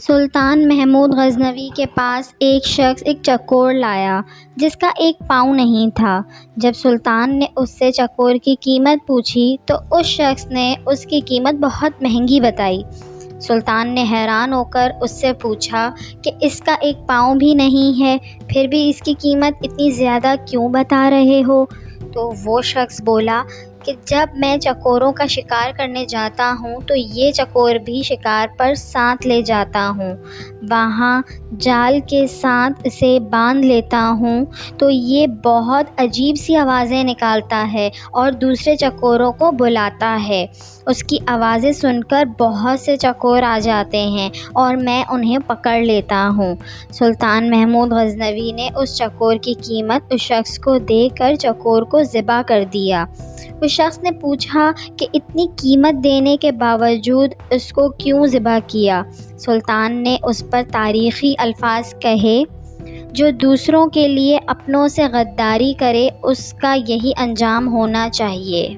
سلطان محمود غزنوی کے پاس ایک شخص ایک چکور لایا جس کا ایک پاؤں نہیں تھا۔ جب سلطان نے اس سے چکور کی قیمت پوچھی تو اس شخص نے اس کی قیمت بہت مہنگی بتائی۔ سلطان نے حیران ہو کر اس سے پوچھا کہ اس کا ایک پاؤں بھی نہیں ہے، پھر بھی اس کی قیمت اتنی زیادہ کیوں بتا رہے ہو؟ تو وہ شخص بولا کہ جب میں چکوروں کا شکار کرنے جاتا ہوں تو یہ چکور بھی شکار پر ساتھ لے جاتا ہوں، وہاں جال کے ساتھ اسے باندھ لیتا ہوں تو یہ بہت عجیب سی آوازیں نکالتا ہے اور دوسرے چکوروں کو بلاتا ہے۔ اس کی آوازیں سن کر بہت سے چکور آ جاتے ہیں اور میں انہیں پکڑ لیتا ہوں۔ سلطان محمود غزنوی نے اس چکور کی قیمت اس شخص کو دے کر چکور کو ذبح کر دیا۔ اس شخص نے پوچھا کہ اتنی قیمت دینے کے باوجود اس کو کیوں ذبح کیا؟ سلطان نے اس پر تاریخی الفاظ کہے، جو دوسروں کے لیے اپنوں سے غداری کرے اس کا یہی انجام ہونا چاہیے۔